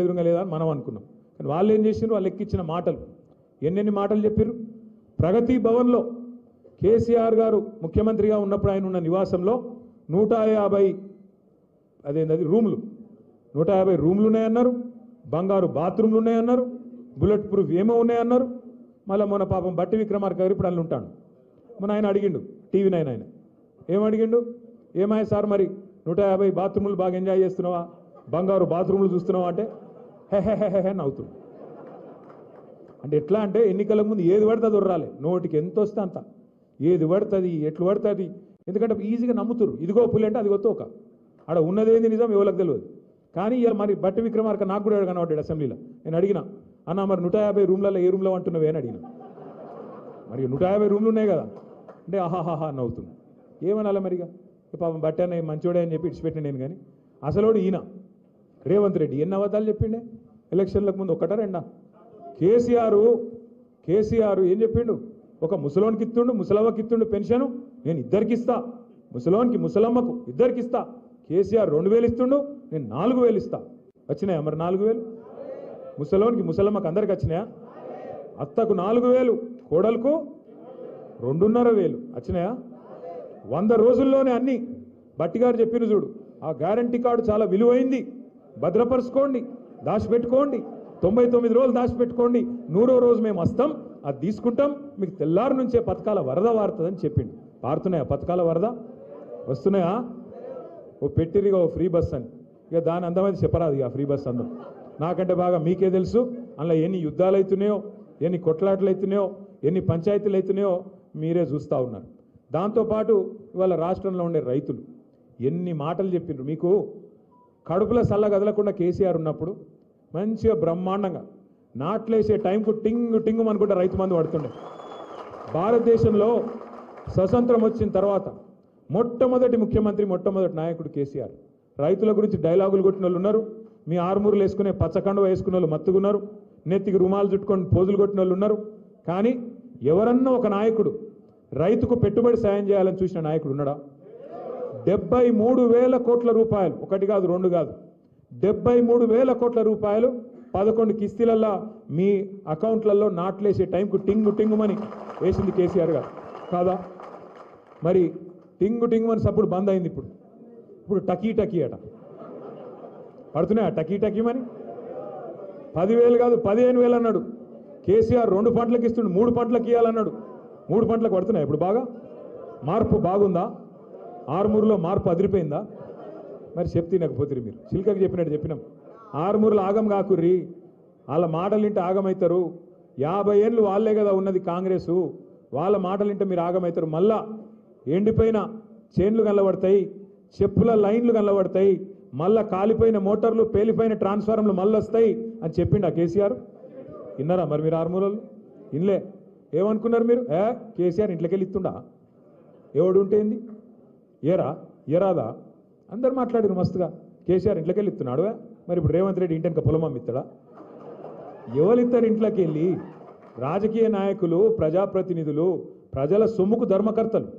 ఎదురుగా లేదా అని మనం అనుకున్నాం. కానీ వాళ్ళు ఏం చేసిండ్రు, వాళ్ళు ఎక్కించిన మాటలు ఎన్నెన్ని మాటలు చెప్పారు. ప్రగతి భవన్లో కేసీఆర్ గారు ముఖ్యమంత్రిగా ఉన్నప్పుడు ఆయన ఉన్న నివాసంలో 150 రూమ్లు 150 రూమ్లు ఉన్నాయన్నారు, బంగారు బాత్రూమ్లు ఉన్నాయన్నారు, బుల్లెట్ ప్రూఫ్ ఏమో ఉన్నాయన్నారు. మళ్ళీ మొన్న పాపం బట్టి విక్రమార్క గారు ఇప్పుడు అల్లు ఉంటాడు. మొన్న ఆయన అడిగిండు టీవీ నైన్ ఆయన ఏమడిగిండు, ఏమాయ సార్ మరి 150 బాత్రూములు బాగా ఎంజాయ్ చేస్తున్నావా, బంగారు బాత్రూములు చూస్తున్నావా అంటే హెహెహెహె నవ్వుతూ. అంటే ఎట్లా అంటే ఎన్నికల ముందు ఏది పడుతుంది ఉర్రాలి, నోటికి ఎంత వస్తే అంత, ఏది పడుతుంది ఎట్లు పడుతుంది. ఎందుకంటే ఈజీగా నమ్ముతురు, ఇదిగో పులి అంటే అదిగో తోక, ఆడ ఉన్నదేంది నిజం ఎవరికి తెలియదు. కానీ ఇలా మరి బట్టి విక్రమార్క నాకు కూడా కనబడ్డాడు అసెంబ్లీలో. నేను అడిగిన అన్న మరి 150 రూమ్లలో ఏ రూమ్లో అంటున్నావే అని అడిగిన. మరి 150 రూమ్లు ఉన్నాయి కదా అంటే ఆహాహాహా నవ్వుతుంది. ఏమనాలి మరిగా, పాపం బట్టి అన్న మంచోడే అని చెప్పి ఇడిచిపెట్టిన నేను. కానీ అసలోడు ఈయన రేవంత్ రెడ్డి ఎన్ని అబద్ధాలు చెప్పిండే ఎలక్షన్లకు ముందు, ఒకటా రెండా. కేసీఆర్ ఏం చెప్పిండు, ఒక ముసలోనికి ఇస్తుండు, ముసలవ్వకి ఇస్తుండు పెన్షను, నేను ఇద్దరికి ఇస్తా, ముసలోనికి ముసలమ్మకు ఇద్దరికి ఇస్తా. కేసీఆర్ 2000 ఇస్తుండు, నేను 4000 ఇస్తా. వచ్చినాయా మరి 4000? ముసలోనికి ముసలమ్మకు అందరికి వచ్చినాయా? అత్తకు 4000, కోడలకు 2,500 వచ్చినాయా? 100 రోజుల్లోనే అన్ని బట్టిగారు చెప్పిన చూడు. ఆ గ్యారంటీ కార్డు చాలా విలువైంది, భద్రపరుచుకోండి, దాచిపెట్టుకోండి, 99 రోజులు దాచిపెట్టుకోండి, 100వ రోజు మేము వస్తాం, అది తీసుకుంటాం, మీకు తెల్లారు నుంచే పథకాల వరద వారుతుందని చెప్పిండు. పారుతున్నాయా పథకాల వరద? వస్తున్నాయా? ఓ పెట్టిరిగా ఓ ఫ్రీ బస్ అని, ఇక దాని అందమైతే చెప్పరాదు. ఇక ఫ్రీ బస్ అందం నాకంటే బాగా మీకే తెలుసు. అందులో ఎన్ని యుద్ధాలు అవుతున్నాయో, ఎన్ని కొట్లాటలు అవుతున్నాయో, ఎన్ని పంచాయతీలు అవుతున్నాయో మీరే చూస్తూ ఉన్నారు. దాంతోపాటు ఇవాళ రాష్ట్రంలో ఉండే రైతులు ఎన్ని మాటలు చెప్పిండ్రు. మీకు కడుపులో సల్ల కదలకుండా కేసీఆర్ ఉన్నప్పుడు మంచిగా బ్రహ్మాండంగా నాట్లేసే టైంకు టింగు టింగు అనుకుంటే రైతు మందు పడుతుండే. భారతదేశంలో స్వతంత్రం వచ్చిన తర్వాత మొట్టమొదటి ముఖ్యమంత్రి, మొట్టమొదటి నాయకుడు కేసీఆర్. రైతుల గురించి డైలాగులు కొట్టిన వాళ్ళు ఉన్నారు, మీ ఆర్మూర్లు వేసుకునే పచ్చకండువ వేసుకున్న వాళ్ళు మత్తుకున్నారు, నెత్తికి రుమాలు చుట్టుకొని పోజులు కొట్టిన వాళ్ళు ఉన్నారు. కానీ ఎవరన్నా ఒక నాయకుడు రైతుకు పెట్టుబడి సాయం చేయాలని చూసిన నాయకుడు ఉన్నాడా? 73,000 కోట్ల రూపాయలు, ఒకటి కాదు రెండు కాదు, 73,000 కోట్ల రూపాయలు 11 కిస్తీలల్లో మీ అకౌంట్లలో నాట్లేసే టైంకు టింగు టింగుమని వేసింది కేసీఆర్ గారు కాదా? మరి టింగు టింగుమని సప్పుడు బంద్ అయింది. ఇప్పుడు టకీ టకీ అట పడుతున్నాయా? టకీ టకీమని 10,000 కాదు 15,000 అన్నాడు కేసీఆర్. 2 పంటలకు ఇస్తుండు, 3 పంటలకు ఇవ్వాలన్నాడు. 3 పంటలకు పడుతున్నాయి. ఇప్పుడు బాగా మార్పు బాగుందా? ఆర్మూరులో మార్పు అదిరిపోయిందా? మరి చెప్తే తినకపోతే మీరు చిల్కకి చెప్పినట్టు చెప్పినాం. ఆర్మూరులో ఆగం కాకుర్రి, వాళ్ళ మాటలు వింటే ఆగమవుతారు. 50 ఏళ్ళు వాళ్ళే కదా ఉన్నది కాంగ్రెసు, వాళ్ళ మాటలు వింటే మీరు ఆగమవుతారు. మళ్ళా ఎండిపోయిన చేన్లు కనబడతాయి, చెప్పుల లైన్లు కనబడతాయి, మళ్ళా కాలిపోయిన మోటార్లు, పేలిపోయిన ట్రాన్స్ఫార్మర్లు మళ్ళీ వస్తాయి అని చెప్పిండు ఆ కేసీఆర్. విన్నారా మరి మీరు ఆర్మూరులో? ఇన్లే. ఏమనుకున్నారు మీరు? కేసీఆర్ ఇంట్లోకి వెళ్ళి ఇస్తుండా? ఎవడు ఉంటేంది ఏరాదా? అందరు మాట్లాడారు మస్తుగా, కేసీఆర్ ఇంట్లోకి వెళ్ళి ఇస్తున్నాడు. మరి ఇప్పుడు రేవంత్ రెడ్డి ఇంటి వెనక పొలం అమ్మిస్తాడా? ఎవరు ఇస్తారు ఇంట్లోకి వెళ్ళి? రాజకీయ నాయకులు, ప్రజాప్రతినిధులు ప్రజల సొమ్ముకు ధర్మకర్తలు.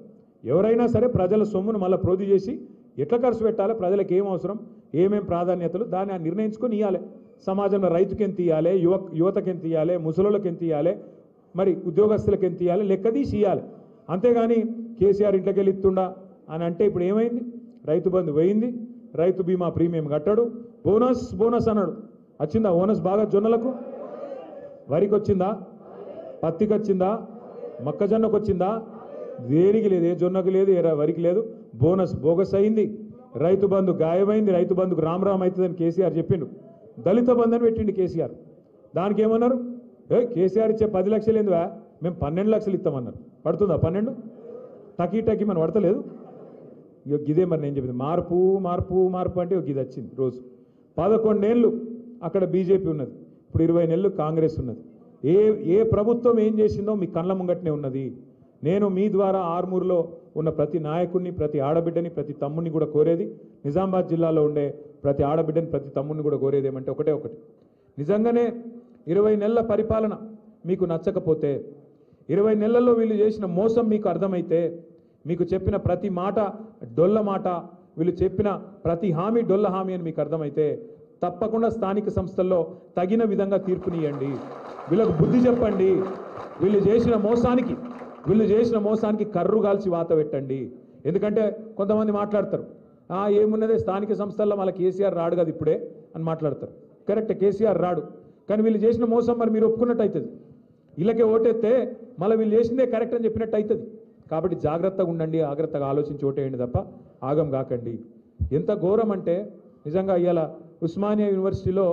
ఎవరైనా సరే ప్రజల సొమ్మును మళ్ళీ ప్రోధి చేసి ఎట్లా ఖర్చు పెట్టాలి, ప్రజలకు ఏం అవసరం, ఏమేం ప్రాధాన్యతలు, దాన్ని నిర్ణయించుకొని ఇవ్వాలి. సమాజంలో రైతుకి ఎంత ఇవ్వాలి, యువతకి ఎంత ఇవ్వాలి, ముసలోళ్ళకి ఎంత ఇవ్వాలి, మరి ఉద్యోగస్తులకు ఎంత ఇవ్వాలి, లెక్క తీసి ఇవ్వాలి. అంతేగాని కేసీఆర్ ఇంట్లోకి వెళ్ళి ఇస్తుండా అని అంటే ఇప్పుడు ఏమైంది? రైతు బంధు పోయింది, రైతు బీమా ప్రీమియం కట్టాడు, బోనస్ అన్నాడు. వచ్చిందా బోనస్? బాగా జొన్నలకు, వరికి వచ్చిందా, పత్తికి వచ్చిందా, మొక్కజొన్నకు వచ్చిందా? దేనికి లేదు, ఏ జొన్నకు లేదు, ఏ వరికి లేదు. బోనస్ బోగస్ అయింది, రైతు బంధు గాయమైంది, రైతు బంధుకు రామ్ అవుతుందని కేసీఆర్ చెప్పిండు. దళిత బంధు అని పెట్టిండు కేసీఆర్. దానికి ఏమన్నారు? కేసీఆర్ ఇచ్చే 10 లక్షలు ఏందివా, మేము 12 లక్షలు ఇస్తామన్నారు. పడుతుందా 12? టకీ టకీ మనం పడతలేదు. ఇక గిదే మరి నేను చెప్పింది, మార్పు మార్పు మార్పు అంటే ఒక గిది వచ్చింది. రోజు 11 ఏళ్ళు అక్కడ బీజేపీ ఉన్నది, ఇప్పుడు 20 నెలలు కాంగ్రెస్ ఉన్నది. ఏ ప్రభుత్వం ఏం చేసిందో మీ కళ్ళ ముంగట్నే ఉన్నది. నేను మీ ద్వారా ఆర్మూరులో ఉన్న ప్రతి నాయకుడిని, ప్రతి ఆడబిడ్డని, ప్రతి తమ్ముడిని కూడా కోరేది, నిజామాబాద్ జిల్లాలో ఉండే ప్రతి ఆడబిడ్డని, ప్రతి తమ్ముడిని కూడా కోరేది ఏమంటే ఒకటే, నిజంగానే 20 నెలల పరిపాలన మీకు నచ్చకపోతే, 20 నెలల్లో వీళ్ళు చేసిన మోసం మీకు అర్థమైతే, మీకు చెప్పిన ప్రతి మాట డొల్ల మాట, వీళ్ళు చెప్పిన ప్రతి హామీ డొల్ల హామీ అని మీకు అర్థమైతే తప్పకుండా స్థానిక సంస్థల్లో తగిన విధంగా తీర్పునియండి. వీళ్ళకు బుద్ధి చెప్పండి. వీళ్ళు చేసిన మోసానికి కర్రు కాల్చి వాత పెట్టండి. ఎందుకంటే కొంతమంది మాట్లాడతారు, ఏమున్నదే స్థానిక సంస్థల్లో మళ్ళీ కేసీఆర్ రాడు కదా ఇప్పుడే అని మాట్లాడతారు. కరెక్ట్, కేసీఆర్ రాడు, కానీ వీళ్ళు చేసిన మోసం మరి మీరు ఒప్పుకున్నట్టు అవుతుంది. వీళ్ళకే ఓటేస్తే మళ్ళీ వీళ్ళు చేసిందే కరెక్ట్ అని చెప్పినట్టు అవుతుంది. కాబట్టి జాగ్రత్తగా ఉండండి, జాగ్రత్తగా ఆలోచించి ఓటేయండి తప్ప ఆగం కాకండి. ఎంత ఘోరం అంటే నిజంగా ఇవాళ ఉస్మానియా యూనివర్సిటీలో